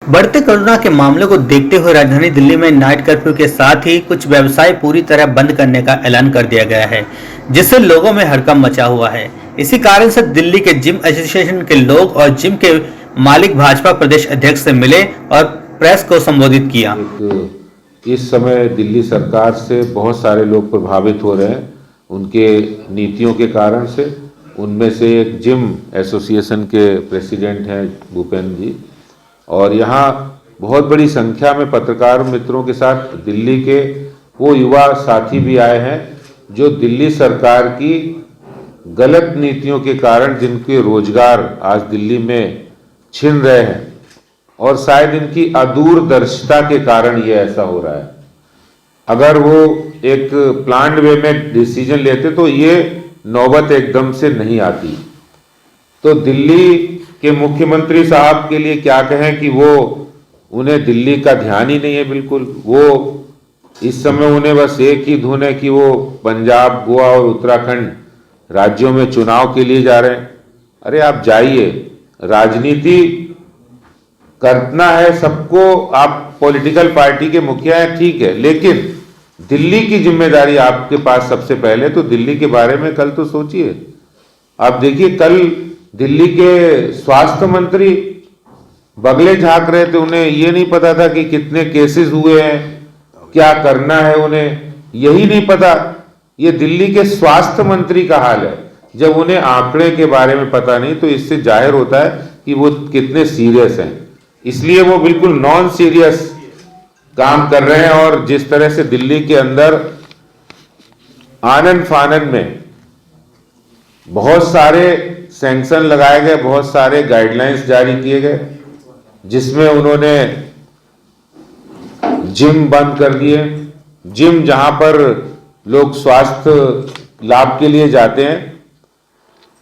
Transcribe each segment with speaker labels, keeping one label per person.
Speaker 1: बढ़ते कोरोना के मामलों को देखते हुए राजधानी दिल्ली में नाइट कर्फ्यू के साथ ही कुछ व्यवसाय पूरी तरह बंद करने का ऐलान कर दिया गया है, जिससे लोगों में हड़कंप मचा हुआ है। इसी कारण से दिल्ली के जिम एसोसिएशन के लोग और जिम के मालिक भाजपा प्रदेश अध्यक्ष से मिले और प्रेस को संबोधित किया।
Speaker 2: इस समय दिल्ली सरकार से बहुत सारे लोग प्रभावित हो रहे हैं उनके नीतियों के कारण से। उनमें से एक जिम एसोसिएशन के प्रेसिडेंट हैं भूपेंद्र जी, और यहाँ बहुत बड़ी संख्या में पत्रकार मित्रों के साथ दिल्ली के वो युवा साथी भी आए हैं जो दिल्ली सरकार की गलत नीतियों के कारण जिनके रोजगार आज दिल्ली में छिन रहे हैं, और शायद इनकी अदूरदर्शिता के कारण ये ऐसा हो रहा है। अगर वो एक प्लान्ड वे में डिसीजन लेते तो ये नौबत एकदम से नहीं आती। तो दिल्ली के मुख्यमंत्री साहब के लिए क्या कहें कि वो उन्हें दिल्ली का ध्यान ही नहीं है बिल्कुल। वो इस समय उन्हें बस एक ही धुन है कि वो पंजाब, गोवा और उत्तराखंड राज्यों में चुनाव के लिए जा रहे हैं। अरे आप जाइए, राजनीति करना है सबको, आप पॉलिटिकल पार्टी के मुखिया हैं ठीक है, लेकिन दिल्ली की जिम्मेदारी आपके पास सबसे पहले। तो दिल्ली के बारे में कल तो सोचिए। आप देखिए कल दिल्ली के स्वास्थ्य मंत्री बगले झांक रहे थे, उन्हें ये नहीं पता था कि कितने केसेस हुए हैं, क्या करना है, उन्हें यही नहीं पता। ये दिल्ली के स्वास्थ्य मंत्री का हाल है। जब उन्हें आंकड़े के बारे में पता नहीं तो इससे जाहिर होता है कि वो कितने सीरियस हैं। इसलिए वो बिल्कुल नॉन सीरियस काम कर रहे हैं। और जिस तरह से दिल्ली के अंदर आनन फानन में बहुत सारे सैंक्शन लगाए गए, बहुत सारे गाइडलाइंस जारी किए गए, जिसमें उन्होंने जिम बंद कर दिए। जिम जहां पर लोग स्वास्थ्य लाभ के लिए जाते हैं,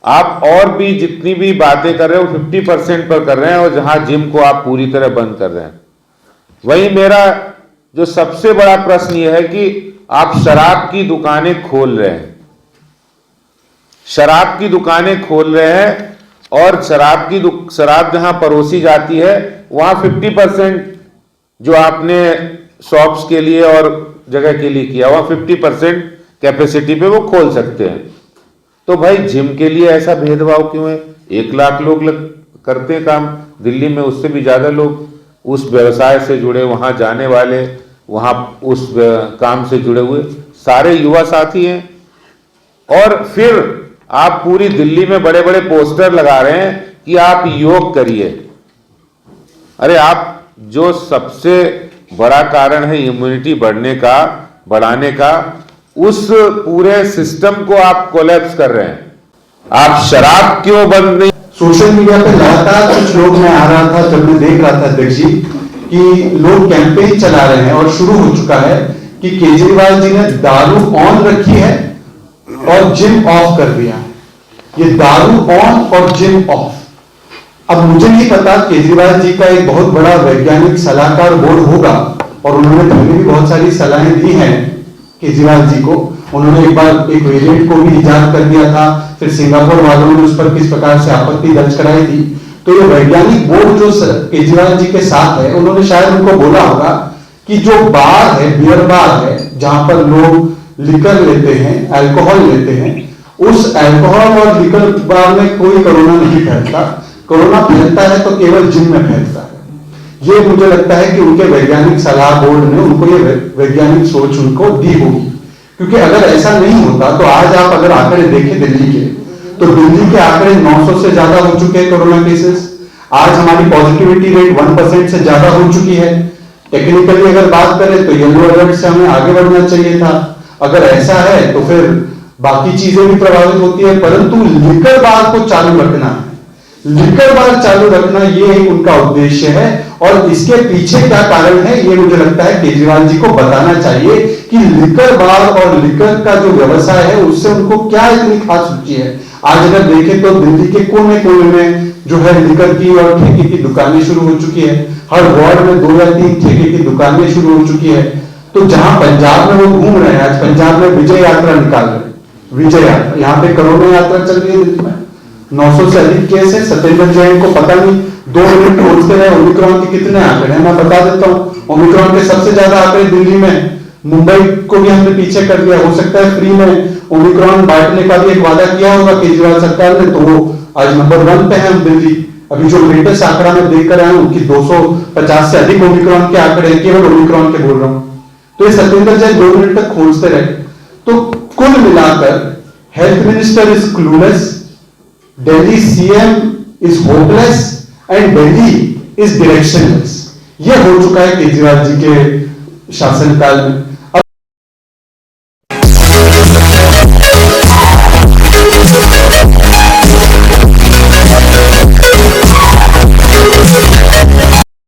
Speaker 2: आप और भी जितनी भी बातें कर रहे हो 50% पर कर रहे हैं, और जहां जिम को आप पूरी तरह बंद कर रहे हैं। वही मेरा जो सबसे बड़ा प्रश्न यह है कि आप शराब की दुकानें खोल रहे हैं, शराब की दुकानें खोल रहे हैं, और शराब जहां परोसी जाती है वहां 50% जो आपने शॉप्स के लिए और जगह के लिए किया, वहां 50% कैपेसिटी पे वो खोल सकते हैं। तो भाई जिम के लिए ऐसा भेदभाव क्यों है? 1 लाख लोग करते हैं काम दिल्ली में, उससे भी ज्यादा लोग उस व्यवसाय से जुड़े, वहां जाने वाले, वहां उस काम से जुड़े हुए सारे युवा साथी हैं। और फिर आप पूरी दिल्ली में बड़े बड़े पोस्टर लगा रहे हैं कि आप योग करिए। अरे आप जो सबसे बड़ा कारण है इम्यूनिटी बढ़ाने का, उस पूरे सिस्टम को आप कोलैप्स कर रहे हैं। आप शराब क्यों बंद नहीं?
Speaker 3: सोशल मीडिया पे लगातार कुछ लोग, मैं आ रहा था जब मैं देख रहा था अध्यक्ष जी कि लोग कैंपेन चला रहे हैं और शुरू हो चुका है कि केजरीवाल जी ने दारू ऑन रखी है और जिम ऑफ कर दिया। ये दारू ऑन और जिम ऑफ। अब मुझे नहीं पता, केजरीवाल जी का एक बहुत बड़ा वैज्ञानिक सलाहकार बोर्ड होगा और उन्होंने पहले भी बहुत सारी सलाहें दी हैं केजरीवाल जी को। उन्होंने एक बार एक वेरिएंट को भी इजाद कर दिया था, फिर सिंगापुर वालों ने उस पर किस प्रकार से आपत्ति दर्ज कराई थी। तो ये वैज्ञानिक बोर्ड जो केजरीवाल जी के साथ है, उन्होंने शायद उनको बोला होगा कि जो बार है, बियर बार है, जहां पर लोग लिकर लेते हैं, अल्कोहल लेते हैं, उस अल्कोहल और लिकर बार में कोई कोरोना नहीं फैलता। कोरोना फैलता है तो केवल जिम में फैलता है। ये मुझे लगता है कि उनके वैज्ञानिक सलाह बोर्ड ने उनको ये वैज्ञानिक सोच उनको दी होगी, क्योंकि अगर ऐसा नहीं होता तो आज आप अगर आंकड़े देखें दिल्ली के, तो दिल्ली के आंकड़े 900 से ज्यादा हो चुके हैं कोरोना केसेस। आज हमारी पॉजिटिविटी रेट 1% से ज्यादा हो चुकी है। टेक्निकली अगर बात करें तो येलो अलर्ट से हमें आगे बढ़ना चाहिए था। अगर ऐसा है तो फिर बाकी चीजें भी प्रभावित होती है, परंतु लिकर बार को चालू रखना है, लिकर बार चालू रखना ये उनका उद्देश्य है। और इसके पीछे क्या कारण है ये मुझे लगता है केजरीवाल जी को बताना चाहिए कि लिकर बार और लिकर का जो व्यवसाय है उससे उनको क्या इतनी खास रुचि है। आज अगर देखें तो दिल्ली के कोने कोने में जो है लिकर की और ठेके की दुकानें शुरू हो चुकी है। हर वार्ड में 2 या 3 ठेके की दुकानें शुरू हो चुकी है। तो जहां पंजाब में वो घूम रहे हैं, आज पंजाब में विजय यात्रा निकाल रहे हैं, विजय यात्रा, यहाँ पे कोरोना यात्रा चल रही है दिल्ली में। 900 से अधिक केस है। सत्येंद्र जैन को पता नहीं 2 मिनट खोजते रहे ओमिक्रॉन के कितने आंकड़े हैं। मैं बता देता हूं, ओमिक्रॉन के सबसे ज्यादा आंकड़े दिल्ली में, मुंबई को भी हमने पीछे कर दिया। हो सकता है फ्री में ओमिक्रॉन बांटने का भी एक वादा किया होगा केजरीवाल सरकार ने, तो वो आज नंबर 1 पे है हम दिल्ली। अभी जो लेटेस्ट आंकड़ा मैं देख कर आया हूं कि 250 से अधिक ओमिक्रॉन के आंकड़े हैं, केवल ओमिक्रॉन के बोल रहा हूं। तो ये सत्येंद्र जैन 2 मिनट तक खोजते रहे। तो कुल मिलाकर health minister is clueless, Delhi CM is hopeless and Delhi is directionless. यह हो चुका है केजरीवाल जी के शासनकाल में।